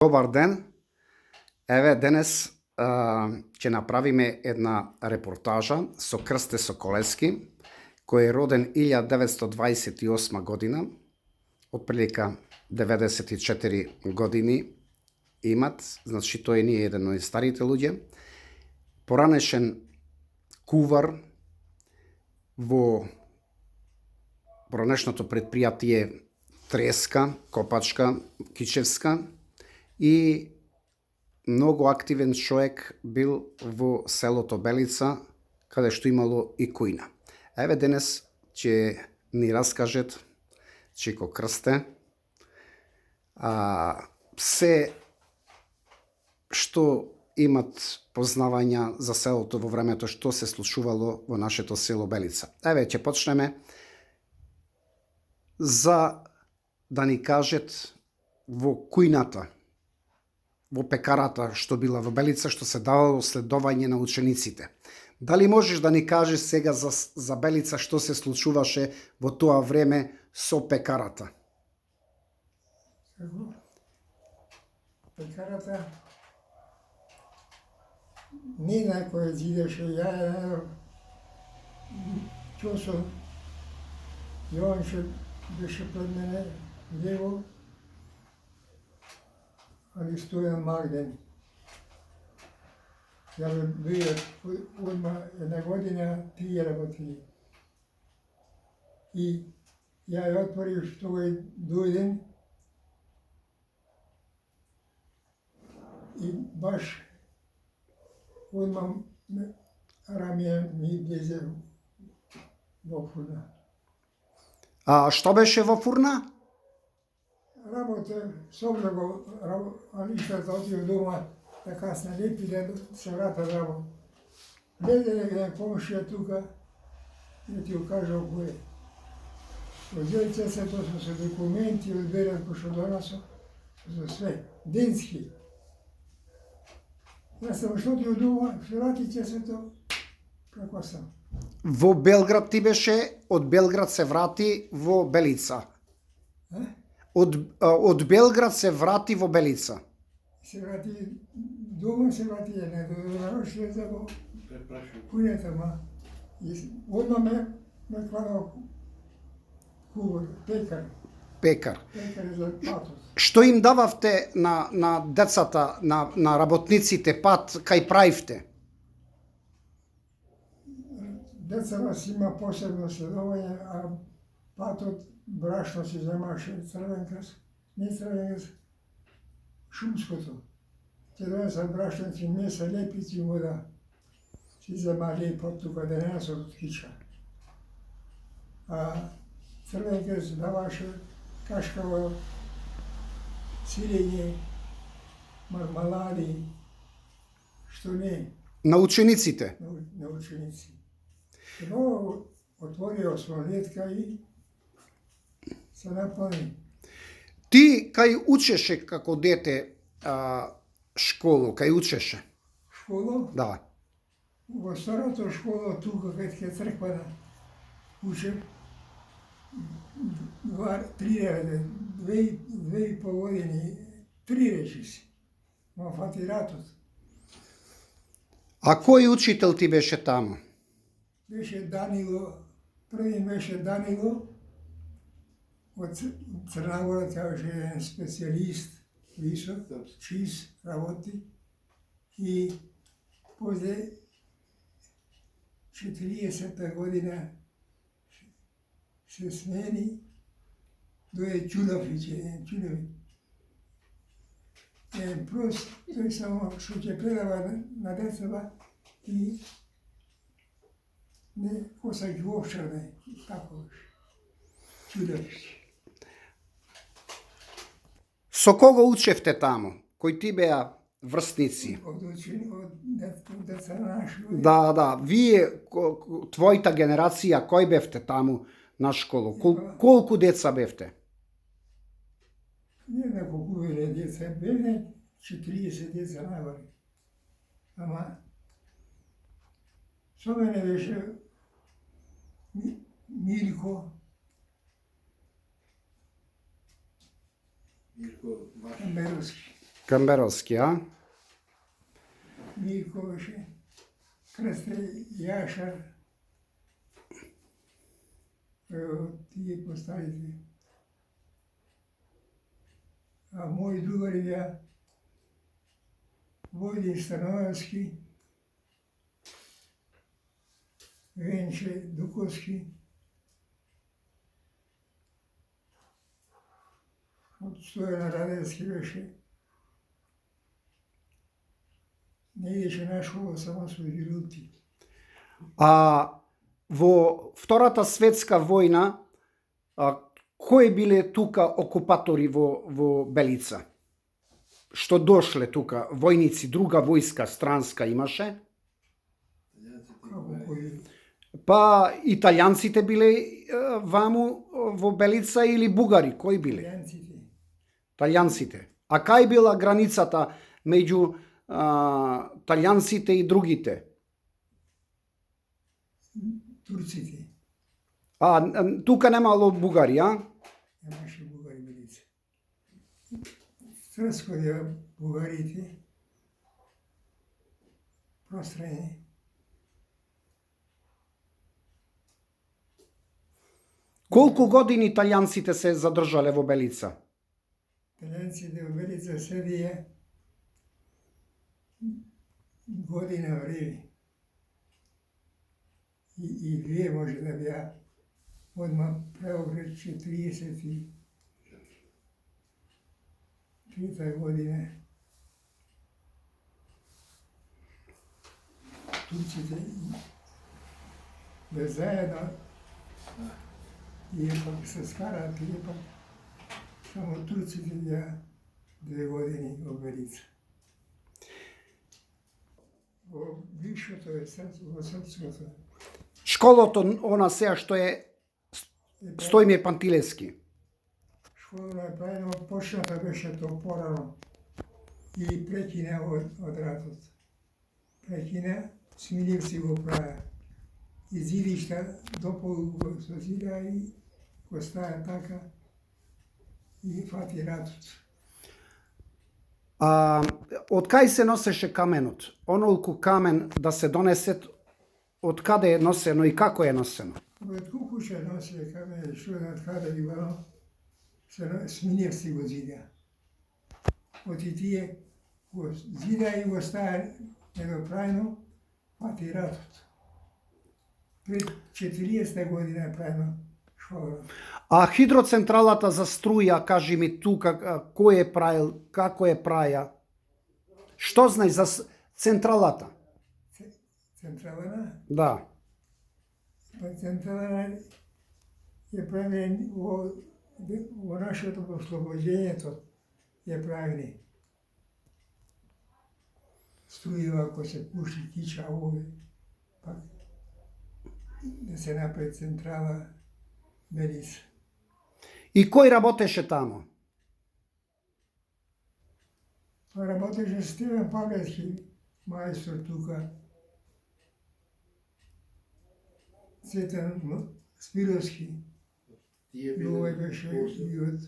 Добар ден. Еве денес ќе направиме една репортажа со Крсте Соколевски, кој е роден 1928 година, отприлика 94 години имат, значи тој не е еден од старите луѓе. Поранешен кувар во поранешното предпријатие Треска, Копачка, Кичевска и многу активен човек бил во селото Белица, каде што имало и кујна. Еве денес ќе ни раскажет Чико Крсте се што имат познавања за селото во времето што се случувало во нашето село Белица. Еве ќе почнеме за да ни кажет во кујната, во пекарата што била во Белица, што се давало следување на учениците. Дали можеш да ни кажеш сега за Белица што се случуваше во тоа време со пекарата? Пекарата не некој идеше, ја чосо Јованче беше пред мене лево, али Стојан Магден. Ја бе одма една година, тие работили. И ја ја отворив што тој дојден и баш одма Рамија ми влезе во фурна. А што беше во фурна? Работа, собрего, али што отидов дома, да касна лепи, да се врата работа. Лезе негде комшија тука, да ти го кажа кој е. Одјел цесето со документи, одберен кој што донесо, за све, денски. Јас сам што ти од дома, се врати цесето, како сам. Во Белград ти беше, од Белград се врати во Белица. Од Белград се врати во Белица. Се врати дома, се врати не до нароши за го кујата ма. Одма ме хванал кувар, пекар. Пекар. Пекар за патот. Што им дававте на децата, на работниците пат, кај правивте? Децата си има посебно следување, а патот брашно си земаше црвен крст, не црвен крст, шумското. Ќе донеса брашно, ќе меса лепици вода. Си зема лепо тука да не се откича. А црвен крст даваше кашкаво, сирење, мармалади, што не. На учениците? На ученици. Но отворио осмолетка и се напълни. Ти кај учеше како дете школу, кај учеше? Школа? Да. Во старото школа тука кај ке црквана учев 2,5 години, 3 речи си. Ма фати ратот. А кој учител ти беше таму? Беше Данило, први беше Данило, од Црна Гора, тя беше еден специјалист, висок, чист, работи. И после 40-та година се смени, дојде Чудович, еден Чудович. Еден прост, тој само што ќе предава на децата и не косајќи овчарне, тако беше. Чудович. Со кого учевте таму? Кои ти беа врсници? Од деца наши. Да. Вие, твојата генерација, кој бевте таму на школу? Колку деца бевте? Не знам колку биле деца, беве 40 деца нагоре. Ама со мене беше Милко, Камберовски. Камберовски, а? Милковиć, Krste Jašar, tije postaviti. A moji drugari ja, Vojin Stanovski, Venče Dukovski, od Stojana Radenski veše. Не идеше нашо само своји рути. А во Втората светска војна, кои биле тука окупатори во Белица? Што дошле тука? Војници, друга војска странска имаше? Како кои? Па италијанците биле ваму во Белица или бугари? Кои биле? Италијанците. Италијанците. А кај била границата меѓу италијанците и другите? Турците. Тука немало бугари, а? Немаше бугари Белица. Срско ја бугарите, пространи. Колку години италијанците се задржале во Белица? Италијанците во Белица седија година време. И две може да беа. Одма преокрет 43 година. Турците бе заедно и пак се скараат, и пак само турците беа 2 години во Белица. Во бившото е во српското. Школото, она сега што е Стоимир Пантилевски. Школа е правено, почната беше то порано и прекина од ратот. Прекина, Смилевци го правя. И зидишта дополу го созида и го стаја така и фати ратот. Од кај се носеше каменот? Онолку камен да се донесе, од каде е носено и како е носено? Од Кукуша носе камен, што од каде бивало, Смилевци го зида. Од и тие го зида и го стаја недоправено, фати ратот. Пред 40 година е правено школа. А хидроцентралата за струја, кажи ми тука, кој е правил, како е праја? Што знаеш за централата? Централна? Да. Па централна е правен во нашето ослободењето е правени. Струјава ако се пушти кича овде, пак да се направи централа Белица. И кој работеше тамо? Па работеше Стивен Павлевски, мајстор тука. Цветан Спировски. И овој беше и од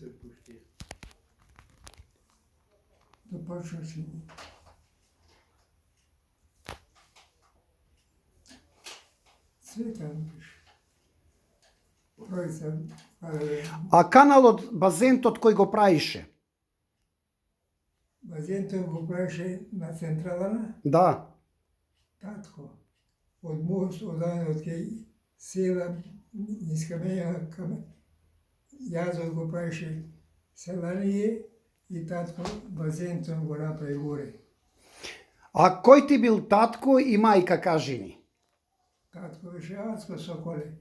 допочна си. Цветан беше. Тројца. А каналот, базентот кој го правише? Базентот го правише на централна, Да. татко. Од мост, од кај села, низ камења, јазот го правише селание и татко базентот го направи горе. А кој ти бил татко и мајка, кажи ни? Татко беше Ацко Соколе,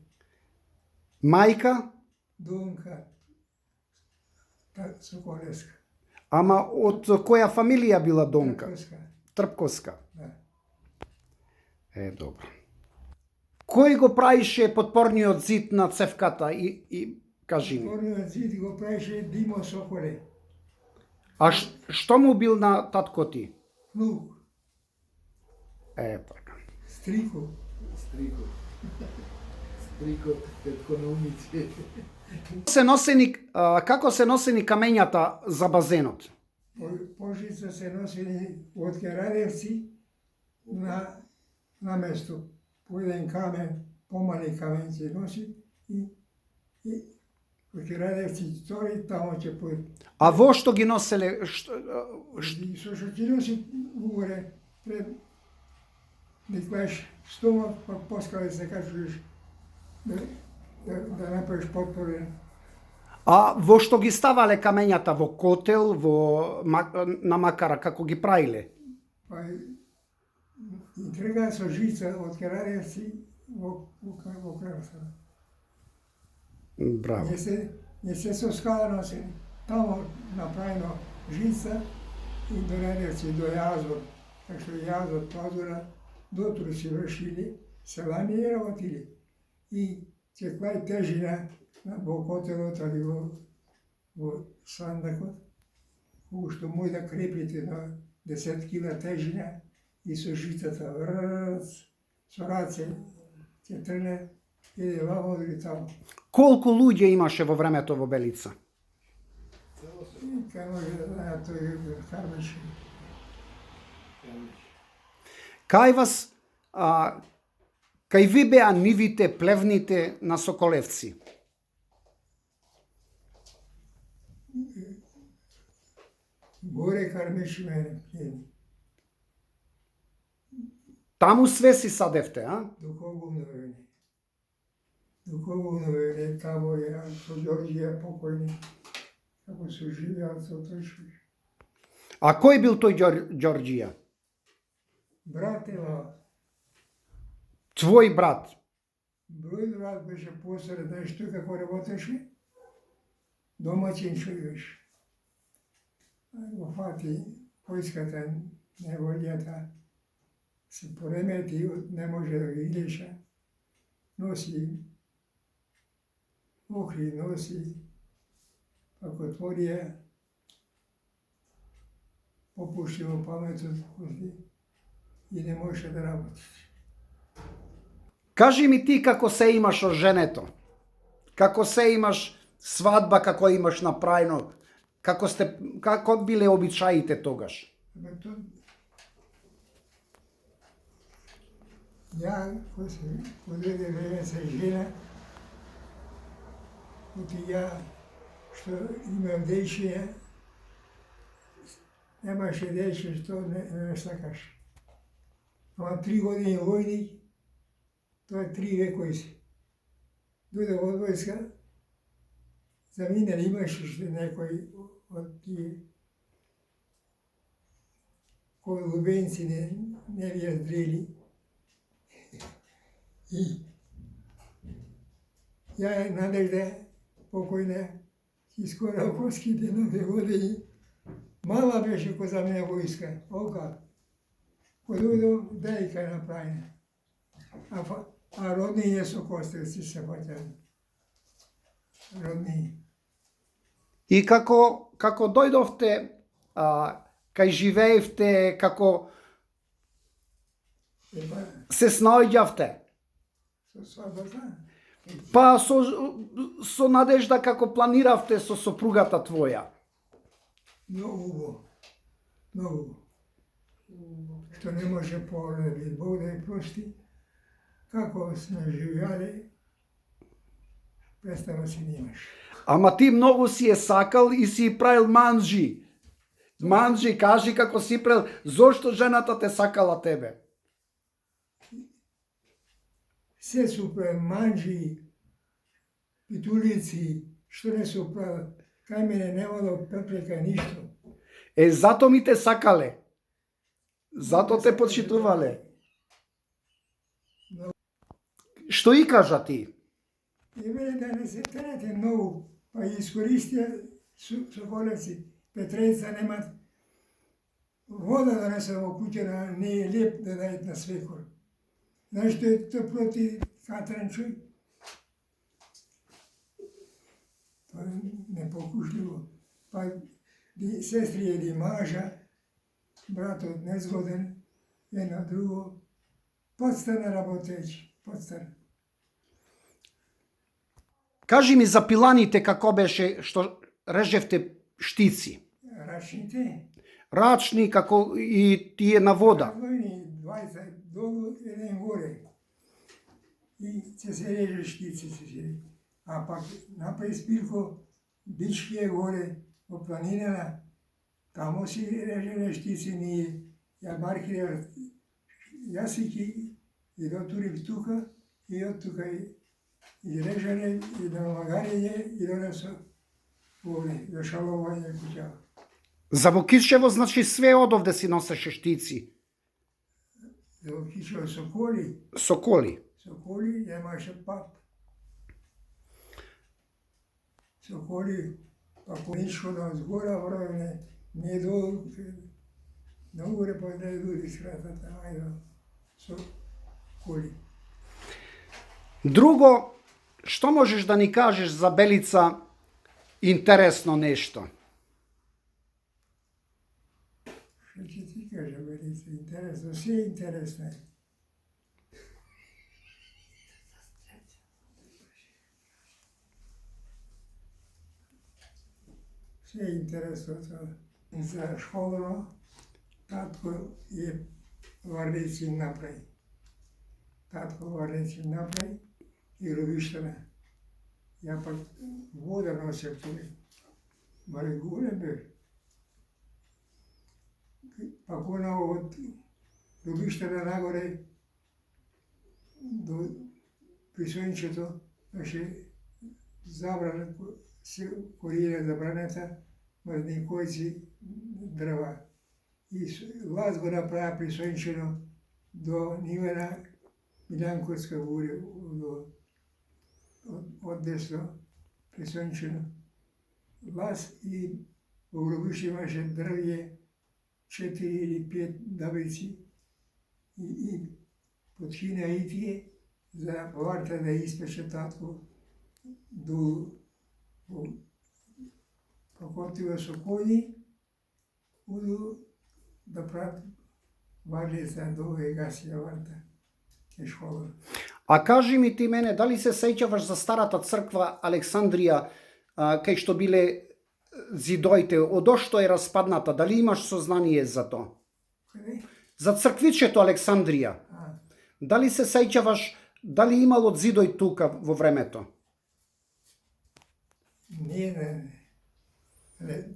Мајка? Донка Соколевска. Ама од која фамилија била Донка? Трпковска, Трпковска. да. Добро. Кој го правише подпорниот зид на цевката и кажи ми? Подпорниот зид го правише Димо Соколе, А што му бил на татко ти? внук, Така. Стрико. Стрико економици. Како се носени камењата за базенот? Пожица се носили од Керадевци на место. По еден камен, помали камен се носи и од Керадевци втори, тамо ќе по... А во што ги носеле? И со што ќе носи угоре, пред да клаеш стомак, па поскале се качуваш да направиш потпорен. А во што ги ставале камењата? Во котел, на макара, како ги правиле? Па и трга со жица од Керадевци во красата. Браво. Не се со скала носени. Тамо направено жица и до Радевци, до Јазор. Така што Јазор, Пазора, дотру си вршили, селами и работили. И секоја тежина во котелот али во сандакот, што може да крепите на 10 кила тежина и со жицата врц, со раце ќе трне и вамо или тамо. Колку луѓе имаше во времето во Белица? Кај може да знаат тој Хармиш. Кај вас, кај ви беа нивите, плевните на Соколевци? Горе Хармиш мене. Таму све си садевте, а? Дуковно време, тамо е со Ѓорѓија покојни, како се живеат со тој. А кој бил тој Ѓорѓија? Брат ева, Твој брат? број брат беше посред, знаеш тој како работеше? Домаќин човек. Го фати поиската неволјата, се поремети, не може да ги идеша, носи охри, носи, ако отворија, попушти во паметот и не може да работи. Кажи ми ти како се имаш од женето? Како се имаш свадба, како имаш направено? Како биле обичаите тогаш? Ја, кога време се жена, ја, што имам дејчиња, немаше дејче што не сакаш. Ама 3 години војни, тоа е 3 векови се. Дојде од војска, заминали имаше што некој од тие кои лубенци не ви ја здрели. И ја Надежда покојна, искора окоските на години, мала беше кој за мене војска, ока. Кој дојдо, дејка е направена. А родниње со Костевци се фаќали. Родниње. И како дојдовте, кај живеевте, како се снаоѓавте? Со свадбата? Па со Надежда како планиравте со сопругата твоја? Многу убаво. Многу. Што не може повреда бит. Бог да ја прости. Како сме живеали, представа си немаш. Ама ти многу си е сакал и си правил манџи. Манџи, кажи како си правил. Зошто жената те сакала тебе? Се су правил манџи, питулици, што не су правил. Кај мене немало препрека ништо. Зато ми те сакале. Зато те почитувале. Што и кажа ти? И мене да не се трете многу, па ги искористија Соколевци. Петреца немат вода да не се во куќа, не е леп да дајат на свекор. Знаеш што е тоа проти катрен човек? Тоа е непокушливо. Па сестри или мажа, братот незгоден, една друго, подстана работејќи, подстана. Кажи ми за пиланите како беше што режевте штици. Рачните, Рачни како и тие на вода. раздвоени, 20 долу, еден горе. И ќе се реже штици, а пак напред спирко, бички е горе, во планинена, тамо си режене штици ние, ја маркирав јасики и дотурив тука, и од тука и режене, и налагарење, и донесо овде, за шалување куќава. За во Кичево, значи све одовде си носеше штици. За Кичево со коли, Со коли. немаше пат. Со коли, па коничко на згора врајане, не долу, нагоре па не дури скратата, ајде, со коли. Друго, што можеш да ни кажеш за Белица интересно нешто? Што ќе ти кажа, Белица, интересно, се е интересно е. Се е интересно тоа. За школано, татко е варници направи. Татко варници направи и робиштана. Ја пак вода носев тука. Баре голем бе. Пак она од робиштана нагоре до Писоинчето беше забрана, кориена забраната, мрдникојци, дрва. И лаз го направа Писоинчено до нивена Милјанковска буре, од десно Писоинчено. Лаз и во гробиште имаше дрвје, 4 или 5 дабици и подхина и тие за варта да испече татко до покотива со коњи, уду да прават варлица до вегасија варта. Ке школа. А кажи ми ти мене, дали се сеќаваш за старата црква Александрија, кај што биле зидоите, одо што е распадната, дали имаш сознание за тоа? Каде? За црквичето Александрија. Дали се сеќаваш, дали имало зидој тука во времето? Не.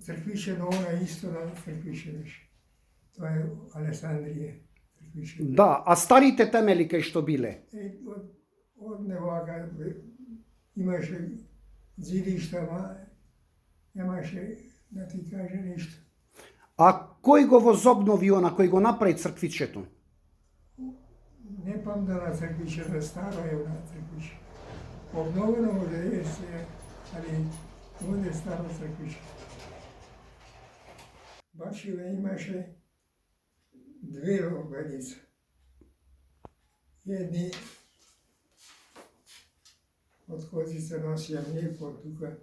Црквише на она исто на црквише беше. Тоа е Александрија. Црквише. Да, а старите темели кај што биле? Од невага имаше зидишта, ма немаше да ти каже ништо. А кој го возобнови она, кој го направи црквичето? Не памда на црквише, старо е на црквише. Обновено може да е се, али овде е старо црквише. Башиве имаше две робеница. Едни од кози се носија млеко тука.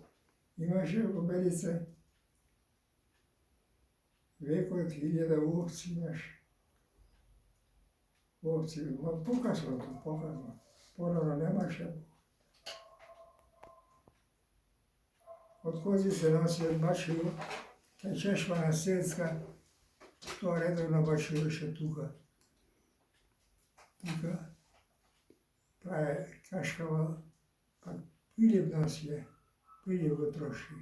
Имаше робеница векот 1000 овци имаше. Овци, ма покасно. Порано немаше. Од кози се носија башиво, кај чешмана светска, тоа редовно башиваше тука. Тука праве кашкава, пак пилив носија, пилив го троши.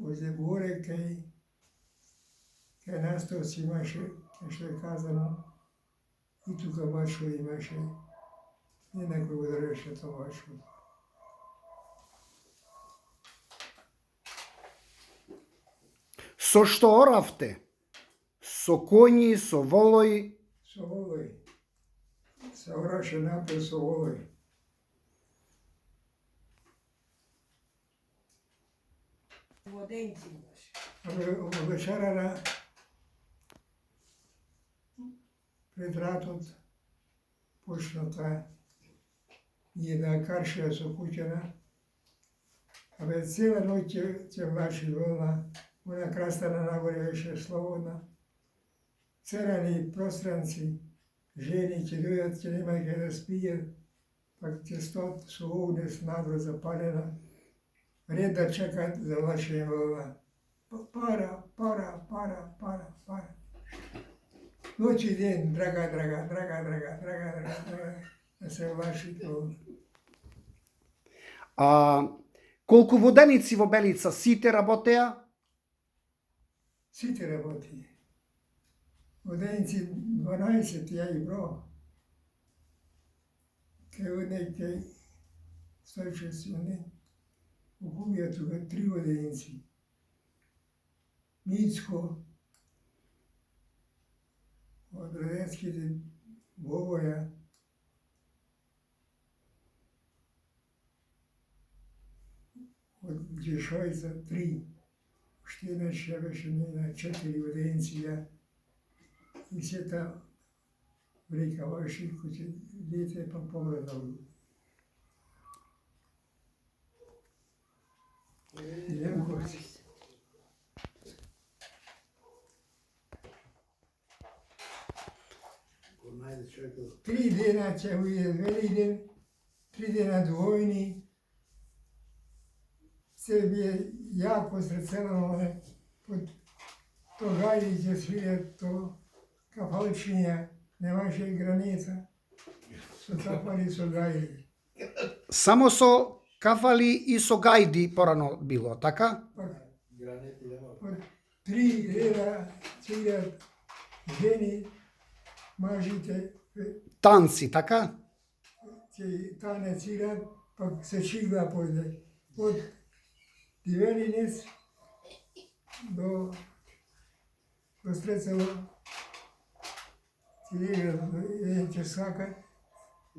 Озе горе кај Настовци имаше, што е казано, и тука башиво имаше, и некој го држеше тоа башиво. Со што оравте? Со коњи, со волои? Со волој. Се ораше напред со волој. Воденци имаше. Во вечерара пред ратот почна тоа ние да каршија со куќана. Абе цела ноќ ќе влачи волна, она крастана нагоре беше слободна. Церани пространци, жени ќе дојдат, ќе нема кај да спијат, пак ќе стоат со огнес надвор запалена, red da čekat za vaše volova. Para, para, para, para, para. Noć i den, draga, draga, draga, draga, draga, draga, draga, da se vaši to. Колку воденици во Белица сите работеа? Сите работи. Воденици 12 ja ih bro. Kaj od nekaj stojiče su ne. Ugubio tu ga 3 vodenici. Micko, od Radenske do Bovoja, od Dješojca 3, Štirneš, ja više ne na 4 vodenici ja. I sve ta vrika vaši kuće djete pa pogledali. Ljemkovci. 3 dena će ujeti Veliden, 3 dena do vojni. Sve bi je jako srceno, pod to gajdi će svijet, to kafaličnija, nemaše granica. Su tapali su gajdi. Само со кафали и со гајди порано било, така? Pod 3 reda ciljat ženi, mažite, Танци, така? će tane ciljat, pa se čigla pojde. Od Divelinec do Strecelo, jedan će skakat,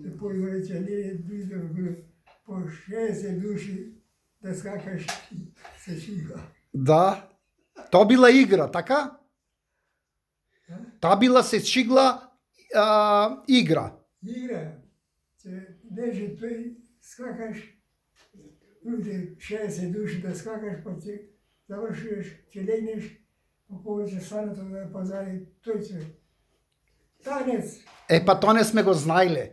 se pojde će nije, po 60 duši da skakaš se čigla. Да. Тоа била игра, така? Таа била се чигла игра. Igra, će neže tu skakaš, ljudi 60 duši da skakaš, pa će završuješ, će legneš, pa koga će stane to da pozari, to će. Tanec, Па тоа не сме го знаеле.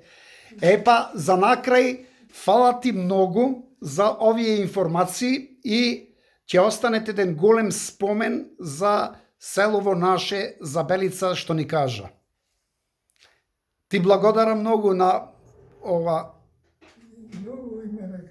За накрај, фала ти многу за овие информации и ќе останете еден голем спомен за селово наше, за Белица, што ни кажа. Ти благодарам многу на ова. mnogo